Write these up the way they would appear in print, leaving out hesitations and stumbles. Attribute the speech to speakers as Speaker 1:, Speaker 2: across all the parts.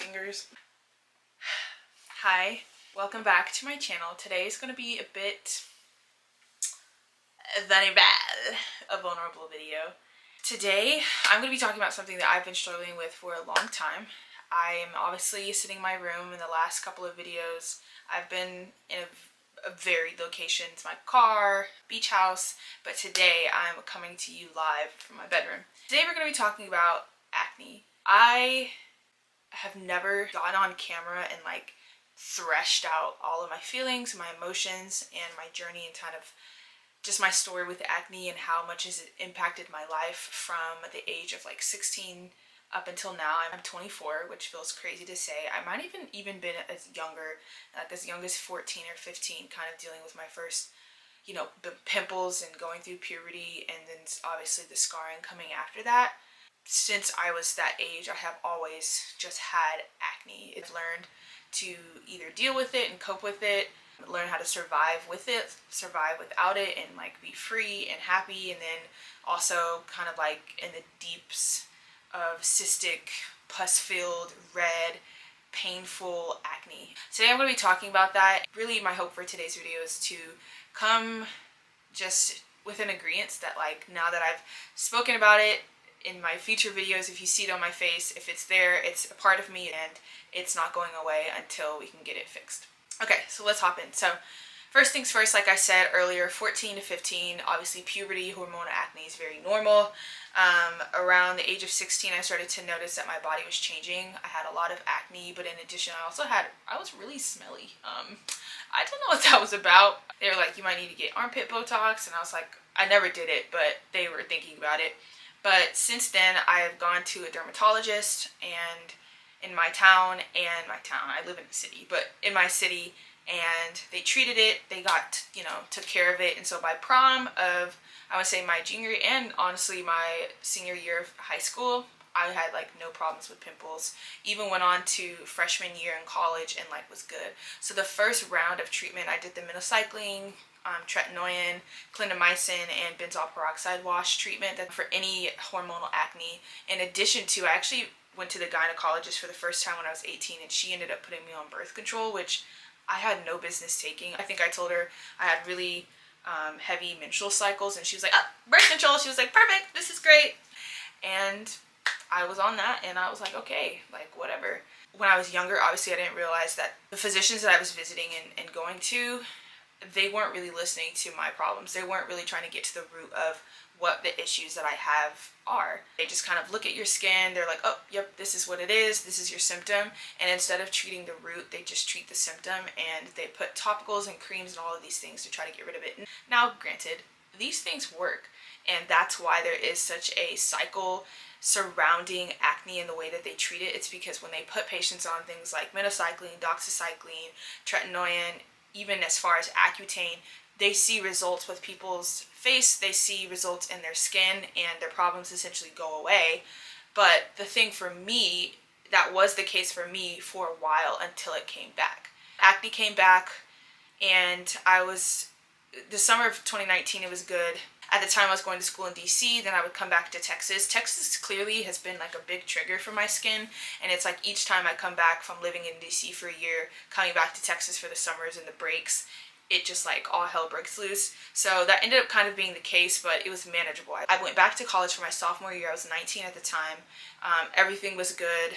Speaker 1: fingers. Hi, welcome back to my channel. Today is going to be a bit very bad, a vulnerable video. Today, I'm going to be talking about something that I've been struggling with for a long time. I'm obviously sitting in my room. In the last couple of videos, I've been in a varied locations, my car, beach house, but today I'm coming to you live from my bedroom. Today we're going to be talking about acne. I have never gotten on camera and like threshed out all of my feelings, my emotions, and my journey and kind of just my story with acne and how much has it impacted my life from the age of like 16 up until now. I'm 24, which feels crazy to say. I might even been as younger, like as young as 14 or 15, kind of dealing with my first, pimples and going through puberty, and then obviously the scarring coming after that. Since I was that age, I have always just had acne. I've learned to either deal with it and cope with it, learn how to survive with it, survive without it, and like be free and happy, and then also kind of like in the deeps of cystic, pus-filled, red, painful acne. Today I'm going to be talking about that. Really, my hope for today's video is to come just with an agreement that like now that I've spoken about it in my future videos, if you see it on my face, if it's there, it's a part of me and it's not going away until we can get it fixed. Okay, so let's hop in. So first things first, like I said earlier, 14 to 15, obviously puberty, hormonal acne is very normal. Around the age of 16, I started to notice that my body was changing. I had a lot of acne, but in addition, I was really smelly. I don't know what that was about. They were like, you might need to get armpit Botox, and I was like, I never did it, but they were thinking about it. But since then, I have gone to a dermatologist, and in my town, I live in the city, but in my city, and they treated it, they got, took care of it. And so by prom of, I would say my junior and honestly my senior year of high school, I had like no problems with pimples. Even went on to freshman year in college and like was good. So the first round of treatment, I did the minocycline, tretinoin, clindamycin, and benzoyl peroxide wash treatment for any hormonal acne. In addition to, I actually went to the gynecologist for the first time when I was 18, and she ended up putting me on birth control, which I had no business taking. I think I told her I had really heavy menstrual cycles, and she was like, birth control. She was like, perfect, this is great. And I was on that, and I was like, okay, like whatever. When I was younger, obviously I didn't realize that the physicians that I was visiting and going to, they weren't really listening to my problems. They weren't really trying to get to the root of what the issues that I have are. They just kind of look at your skin. They're like, oh, yep, this is what it is. This is your symptom. And instead of treating the root, they just treat the symptom, and they put topicals and creams and all of these things to try to get rid of it. Now, granted, these things work, and that's why there is such a cycle surrounding acne and the way that they treat it. It's because when they put patients on things like minocycline, doxycycline, tretinoin, even as far as Accutane, they see results with people's face, they see results in their skin, and their problems essentially go away. But the thing for me, that was the case for me for a while until it came back. Acne came back, and the summer of 2019, it was good. At the time I was going to school in DC, then I would come back to Texas. Texas clearly has been like a big trigger for my skin, and it's like each time I come back from living in DC for a year, coming back to Texas for the summers and the breaks, it just like all hell breaks loose. So that ended up kind of being the case, but it was manageable. I went back to college for my sophomore year. I was 19 at the time. Everything was good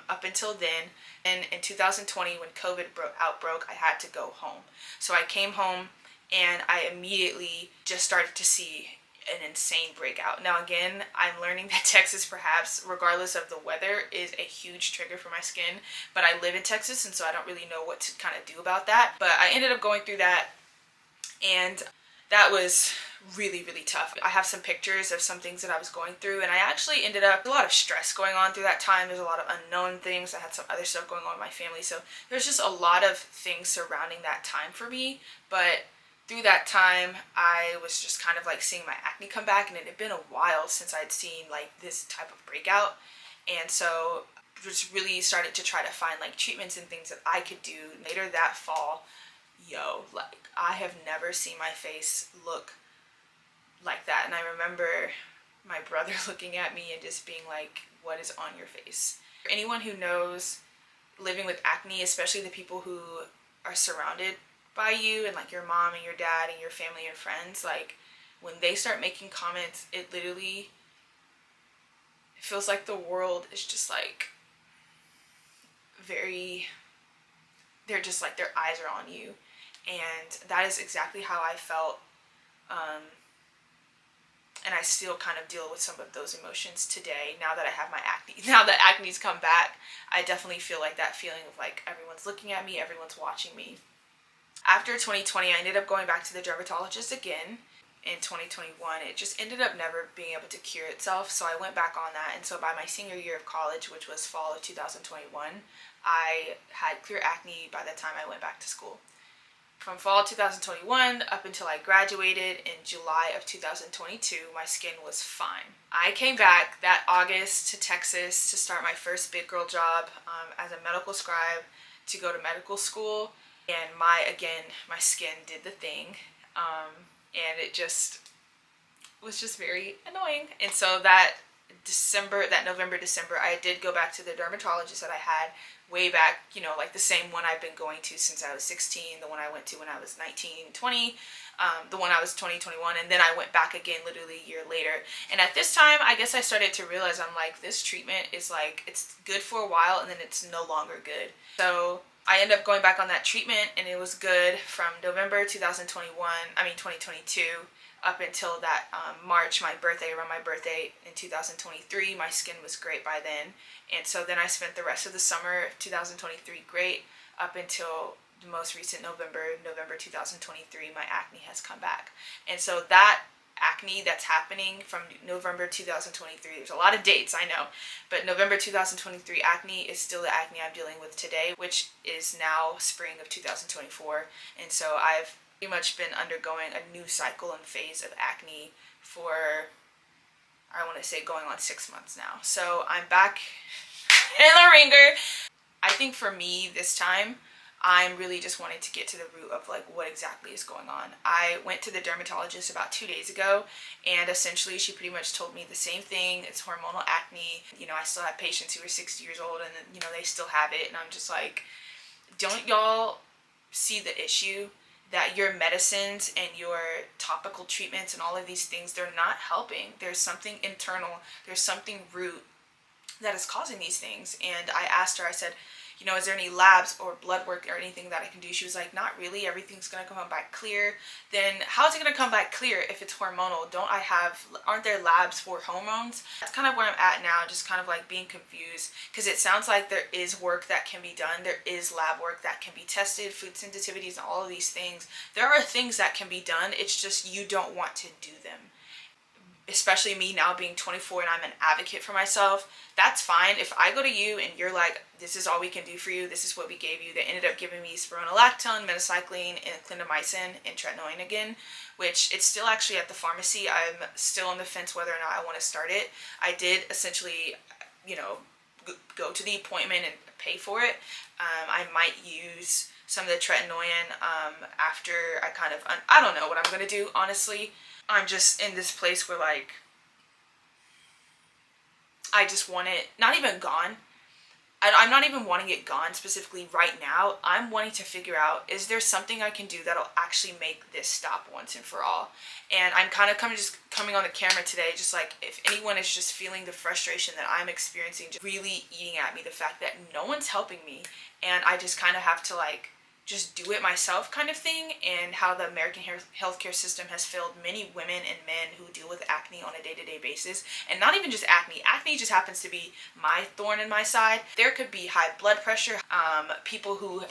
Speaker 1: up until then. And in 2020, when COVID outbroke, I had to go home. So I came home, and I immediately just started to see an insane breakout. Now again, I'm learning that Texas, perhaps, regardless of the weather, is a huge trigger for my skin, but I live in Texas, and so I don't really know what to kind of do about that. But I ended up going through that, and that was really, really tough. I have some pictures of some things that I was going through, and I actually ended up, a lot of stress going on through that time. There's a lot of unknown things. I had some other stuff going on in my family, so there's just a lot of things surrounding that time for me. But through that time, I was just kind of like seeing my acne come back, and it had been a while since I'd seen like this type of breakout. And so just really started to try to find like treatments and things that I could do. Later that fall, like I have never seen my face look like that. And I remember my brother looking at me and just being like, what is on your face? Anyone who knows living with acne, especially the people who are surrounded by you and like your mom and your dad and your family and friends, like when they start making comments, it literally feels like the world is just like they're just like their eyes are on you. And that is exactly how I felt. And I still kind of deal with some of those emotions today now that I have my acne. Now that acne's come back, I definitely feel like that feeling of like everyone's looking at me, everyone's watching me. After 2020, I ended up going back to the dermatologist again in 2021. It just ended up never being able to cure itself, so I went back on that. And so by my senior year of college, which was fall of 2021, I had clear acne by the time I went back to school. From fall 2021 up until I graduated in July of 2022, my skin was fine. I came back that August to Texas to start my first big girl job as a medical scribe to go to medical school. And my skin did the thing. And it just was just very annoying. And so that November, December, I did go back to the dermatologist that I had way back, you know, like the same one I've been going to since I was 16, the one I went to when I was 19, 20, the one I was 20, 21, and then I went back again literally a year later. And at this time, I guess I started to realize, I'm like, this treatment is like, it's good for a while and then it's no longer good. So I ended up going back on that treatment and it was good from November 2022 up until that March, around my birthday in 2023. My skin was great by then. And so then I spent the rest of the summer of 2023 great up until the most recent November 2023. My acne has come back. And so that acne that's happening from November 2023, there's a lot of dates, I know, but November 2023 acne is still the acne I'm dealing with today, which is now spring of 2024. And so I've pretty much been undergoing a new cycle and phase of acne for, I want to say, going on 6 months now. So I'm back in the ringer. I think for me this time, I'm really just wanting to get to the root of like what exactly is going on. I went to the dermatologist about 2 days ago, and essentially she pretty much told me the same thing. It's hormonal acne. You know, I still have patients who are 60 years old and, you know, they still have it. And I'm just like, don't y'all see the issue? That your medicines and your topical treatments and all of these things, they're not helping. There's something internal, there's something root that is causing these things. And I asked her, I said, you know, is there any labs or blood work or anything that I can do? She was like, not really, everything's gonna come back clear. Then how's it gonna come back clear if it's hormonal? Aren't there labs for hormones? That's kind of where I'm at now, just kind of like being confused, because it sounds like there is work that can be done. There is lab work that can be tested, food sensitivities and all of these things. There are things that can be done, it's just you don't want to do them. Especially me now being 24 and I'm an advocate for myself, that's fine. If I go to you and you're like, this is all we can do for you, this is what we gave you. They ended up giving me spironolactone, minocycline, and clindamycin, and tretinoin again, which it's still actually at the pharmacy. I'm still on the fence whether or not I want to start it. I did essentially, you know, go to the appointment and pay for it. I might use some of the tretinoin after I don't know what I'm going to do, honestly. I'm just in this place where like I just want it not even gone. I'm not even wanting it gone specifically right now. I'm wanting to figure out, is there something I can do that'll actually make this stop once and for all? And I'm kind of coming on the camera today, just like if anyone is just feeling the frustration that I'm experiencing, just really eating at me, the fact that no one's helping me and I just kind of have to like just do it myself kind of thing, and how the American healthcare system has failed many women and men who deal with acne on a day-to-day basis. And not even just acne. Acne just happens to be my thorn in my side. There could be high blood pressure, people who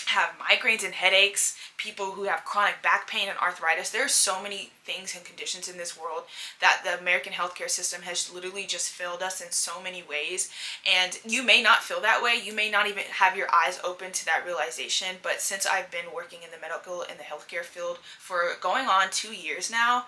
Speaker 1: have migraines and headaches, people who have chronic back pain and arthritis. There are so many things and conditions in this world that the American healthcare system has literally just failed us in so many ways. And you may not feel that way. You may not even have your eyes open to that realization. But since I've been working in the medical and the healthcare field for going on 2 years now,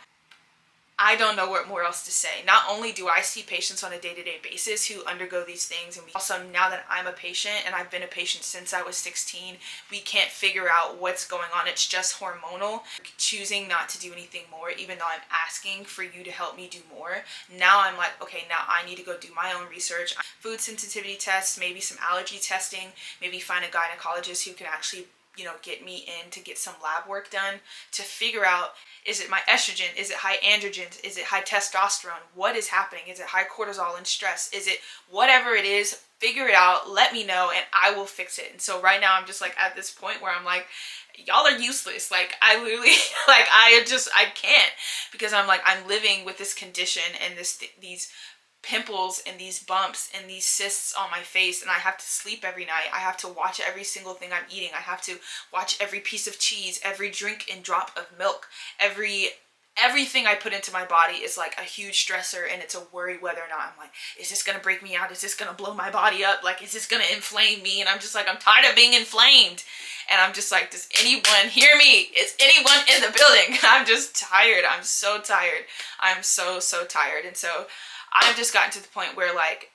Speaker 1: I don't know what more else to say. Not only do I see patients on a day-to-day basis who undergo these things, and also now that I'm a patient, and I've been a patient since I was 16, we can't figure out what's going on. It's just hormonal. Choosing not to do anything more, even though I'm asking for you to help me do more. Now I'm like, okay, now I need to go do my own research. Food sensitivity tests, maybe some allergy testing, maybe find a gynecologist who can actually, you know, get me in to get some lab work done to figure out, is it my estrogen? Is it high androgens? Is it high testosterone? What is happening? Is it high cortisol and stress? Is it whatever it is? Figure it out, let me know, and I will fix it. And so right now I'm just like at this point where I'm like, y'all are useless. Like I literally, like I can't, because I'm like, I'm living with this condition and these pimples and these bumps and these cysts on my face, and I have to sleep every night. I have to watch every single thing I'm eating. I have to watch every piece of cheese, every drink and drop of milk, everything I put into my body is like a huge stressor, and it's a worry whether or not I'm like, is this gonna break me out? Is this gonna blow my body up? Like, is this gonna inflame me? And I'm just like, I'm tired of being inflamed. And I'm just like, does anyone hear me? Is anyone in the building? I'm just tired. I'm so tired. I'm so tired. And so I've just gotten to the point where, like,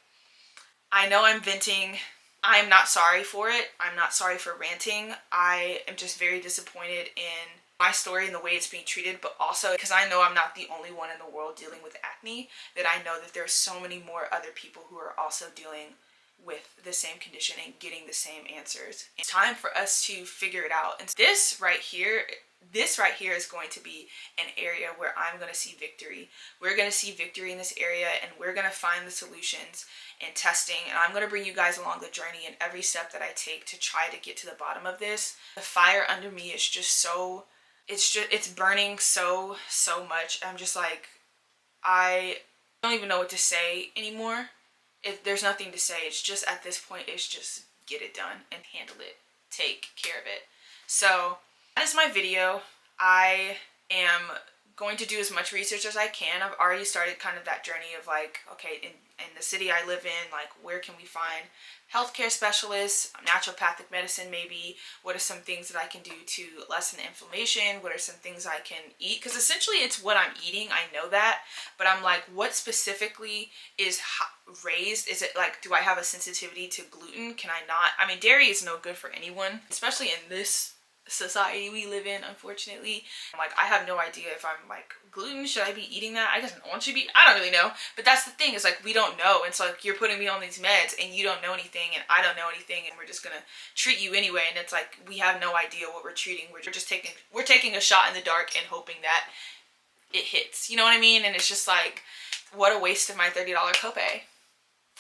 Speaker 1: I know I'm venting. I'm not sorry for it. I'm not sorry for ranting. I am just very disappointed in my story and the way it's being treated, but also because I know I'm not the only one in the world dealing with acne, that I know that there's so many more other people who are also dealing with the same condition and getting the same answers. It's time for us to figure it out. And this right here is going to be an area where I'm going to see victory. We're going to see victory in this area, and we're going to find the solutions and testing, and I'm going to bring you guys along the journey in every step that I take to try to get to the bottom of this. The fire under me is just so, it's burning so much. I'm just like, I don't even know what to say anymore. If there's nothing to say, it's just at this point, it's just get it done and handle it, take care of it. So that is my video. I am going to do as much research as I can. I've already started kind of that journey of like, okay, in the city I live in, like, where can we find healthcare specialists, naturopathic medicine maybe? What are some things that I can do to lessen the inflammation? What are some things I can eat? Because essentially it's what I'm eating, I know that, but I'm like, what specifically is raised? Is it like, do I have a sensitivity to gluten? Can I not? I mean, dairy is no good for anyone, especially in this society we live in, unfortunately. I'm like, I have no idea if I'm like, gluten, should I be eating that? I guess no one should be. I don't really know. But that's the thing, is like, we don't know. And so like, you're putting me on these meds and you don't know anything and I don't know anything, and we're just gonna treat you anyway. And it's like, we have no idea what we're treating. We're taking a shot in the dark and hoping that it hits. You know what I mean? And it's just like, what a waste of my $30 copay.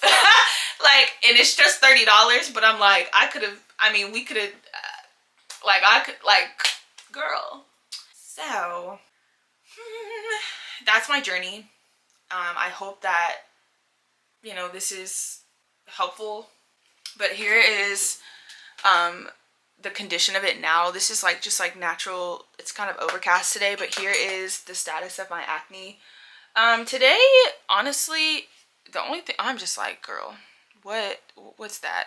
Speaker 1: Like, and it's just $30, but I'm like, we could have, like, I could, like, girl. So, that's my journey. I hope that, you know, this is helpful. But here is the condition of it now. This is like, just like natural. It's kind of overcast today, but here is the status of my acne. Today, honestly, the only thing, I'm just like, girl, what's that?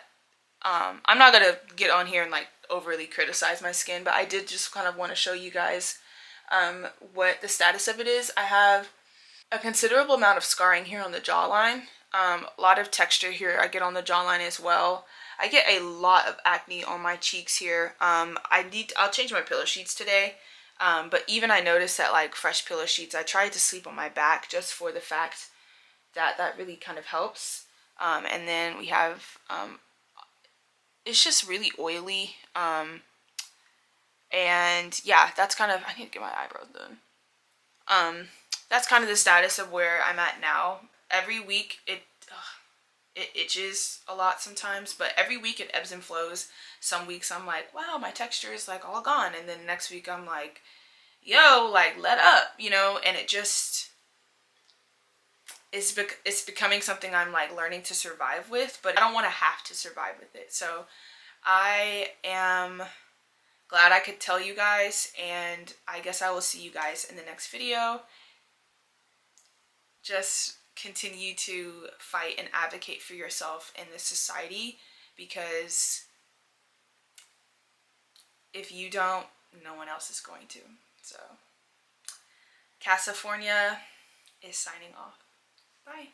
Speaker 1: I'm not gonna get on here and like overly criticize my skin, but I did just kind of want to show you guys what the status of it is. I have a considerable amount of scarring here on the jawline, a lot of texture here I get on the jawline as well. I get a lot of acne on my cheeks here. I'll change my pillow sheets today, but even I noticed that like fresh pillow sheets, I tried to sleep on my back just for the fact that that really kind of helps. And then we have it's just really oily, and yeah, that's kind of, I need to get my eyebrows done. That's kind of the status of where I'm at now. Every week it itches a lot sometimes, but every week it ebbs and flows. Some weeks I'm like, wow, my texture is like all gone, and then next week I'm like, yo, like, let up, you know. And it just, it's becoming something I'm like learning to survive with, but I don't want to have to survive with it. So I am glad I could tell you guys, and I guess I will see you guys in the next video. Just continue to fight and advocate for yourself in this society, because if you don't, no one else is going to. So, cassifornia, is signing off. Bye.